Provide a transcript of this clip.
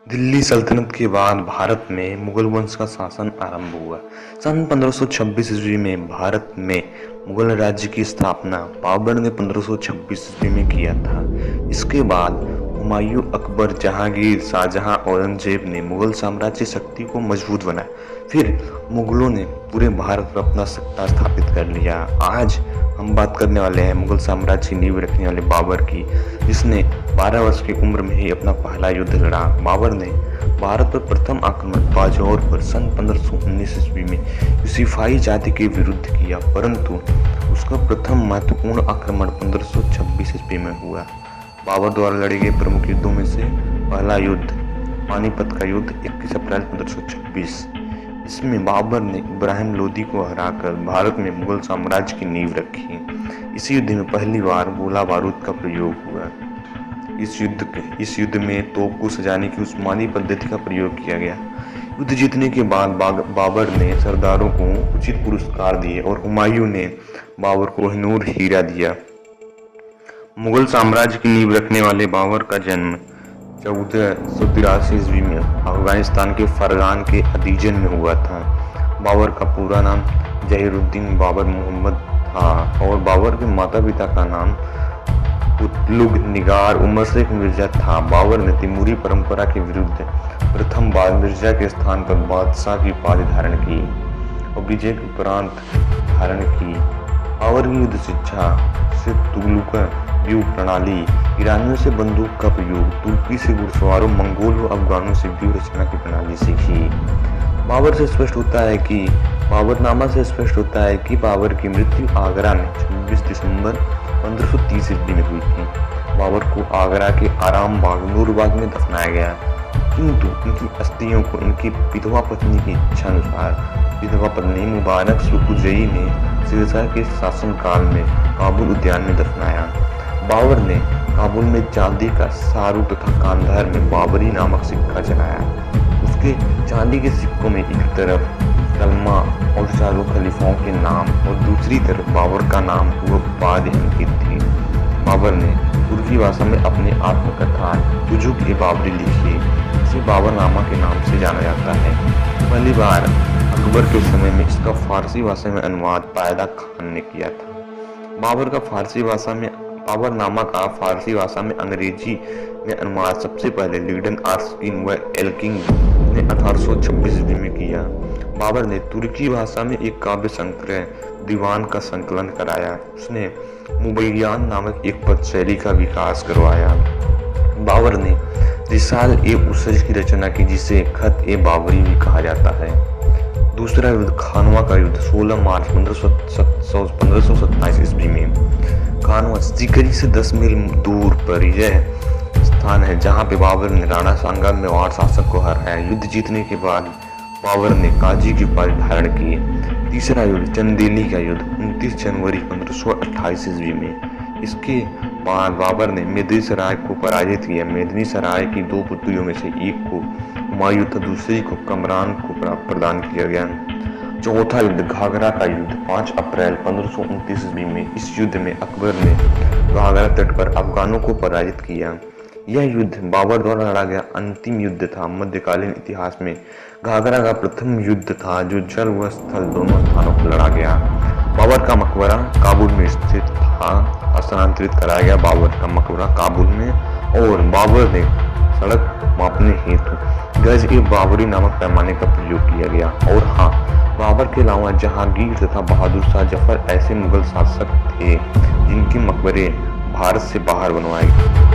दिल्ली सल्तनत के बाद भारत में मुगल वंश का शासन आरंभ हुआ। सन 1526 ईस्वी में भारत में मुगल राज्य की स्थापना बाबर ने 1526 ईस्वी में किया था। इसके बाद हुमायूं, अकबर, जहांगीर, शाहजहां, औरंगजेब ने मुगल साम्राज्य शक्ति को मजबूत बनाया। फिर मुगलों ने पूरे भारत पर अपना सत्ता स्थापित कर लिया। आज हम बात करने वाले हैं मुगल साम्राज्य की नींव रखने वाले बाबर की, जिसने 12 वर्ष की उम्र में ही अपना पहला युद्ध लड़ा। बाबर ने भारत पर प्रथम आक्रमण बाजौर पर सन 1519 ईस्वी में सिपाही जाति के विरुद्ध किया, परंतु उसका प्रथम महत्वपूर्ण आक्रमण 1526 ईस्वी में हुआ। बाबर द्वारा लड़े गए प्रमुख युद्धों में से पहला युद्ध पानीपत का युद्ध 21 अप्रैल 1526। इसमें बाबर ने इब्राहिम लोदी को हराकर भारत में मुगल साम्राज्य की नींव रखी। इस युद्ध में पहली बार गोला बारूद का प्रयोग हुआ। इस युद्ध में तोप को सजाने की उस्मानी पद्धति का प्रयोग किया गया। युद्ध जीतने के बाद बाबर ने सरदारों को उचित पुरस्कार दिए और हुमायूं ने बाबर को कोहिनूर हीरा दिया। मुगल साम्राज्य की नींव रखने वाले बाबर का जन्म 1483 ईस्वी में अफगानिस्तान के फरगान के अदीजन में हुआ था। बाबर का पूरा नाम जहीरुद्दीन बाबर मोहम्मद था और बाबर के माता पिता का नाम कुतलुग निगार उमर शेख मिर्जा था। बाबर ने तिमूरी परंपरा के विरुद्ध प्रथम बार मिर्जा के स्थान पर बादशाह की उपाधि धारण की और विजय के उपरांत धारण की। बाबर की युद्ध शिक्षा से तुगलक व्यूह प्रणाली, ईरानियों से बंदूक का प्रयोग, तुर्की से घुड़सवारों, मंगोल व अफगानों से व्यूह रचना की प्रणाली सीखी। बाबरनामा से स्पष्ट होता है कि बाबर की मृत्यु आगरा में 26 दिसंबर 1530 ईस्वी में हुई थी। बाबर को आगरा के आराम बाग नूरबाग में दफनाया गया, किंतु उनकी अस्थियों को उनकी विधवा पत्नी की इच्छा अनुसार विधवा पत्नी मुबारक सुकुजई ने शेरशाह के शासनकाल में काबुल उद्यान में दफनाया। बाबर ने काबुल में चांदी का सारू तथा कांधार में बाबरी नामक सिक्का चलाया। उसके चांदी के सिक्कों में एक तरफ सलमा और चारों खलीफाओं के नाम और दूसरी तरफ बाबर का नाम व उपाधि अंकित थी। बाबर ने तुर्की भाषा में अपनी आत्मकथा तुजुक ए बाबरी लिखी। इसे बाबरनामा के नाम से जाना जाता है। पहली बार अकबर के समय में इसका फारसी भाषा में अनुवाद पायदा खान ने किया था। बाबरनामा का फारसी भाषा में अंग्रेजी में अनुवाद सबसे पहले लीडन आर्स्किन व एल्किंग ने 1826 ईस्वी में किया। बाबर ने तुर्की भाषा में एक काव्य संग्रह दीवान का संकलन कराया। उसने मुबैयान नामक एक पद शैली का विकास करवाया। बाबर ने रिसाल ए उसज की रचना की, जिसे खत ए बाबरी भी कहा जाता है। दूसरा युद्ध खानवा का युद्ध 16 मार्च 1527 ईस्वी में। खानवा सीकरी से 10 मील दूर पर यह स्थान है जहां पे बाबर ने राणा सांगा मेवाड़ शासक को हराया। युद्ध जीतने के बाद बाबर ने काजी की उपाधि धारण की। तीसरा युद्ध चंदेली का युद्ध 29 जनवरी 1528 ईस्वी में। इसके बाद बाबर ने मेदिनी सराय को पराजित किया। मेदिनी सराय की 2 पुत्रियों में से एक को हुमायूं तथा दूसरी को कमरान को प्रदान किया गया। चौथा युद्ध घाघरा का युद्ध 5 अप्रैल 1529 ईस्वी में। इस युद्ध में अकबर ने घाघरा तट पर अफगानों को पराजित किया। यह युद्ध बाबर द्वारा लड़ा गया अंतिम युद्ध था। मध्यकालीन इतिहास में घाघरा का प्रथम युद्ध था जो जल व स्थल दोनों स्थानों पर लड़ा गया। बाबर का मकबरा काबुल में स्थित था। स्थानांतरित कराया गया बाबर का मकबरा काबुल में और बाबर ने सड़क मापने हेतु गज ए बाबरी नामक पैमाने का प्रयोग किया गया। और हाँ, बाबर के अलावा जहांगीर तथा बहादुर शाह जफर ऐसे मुगल शासक थे जिनके मकबरे भारत से बाहर बनवाए गए।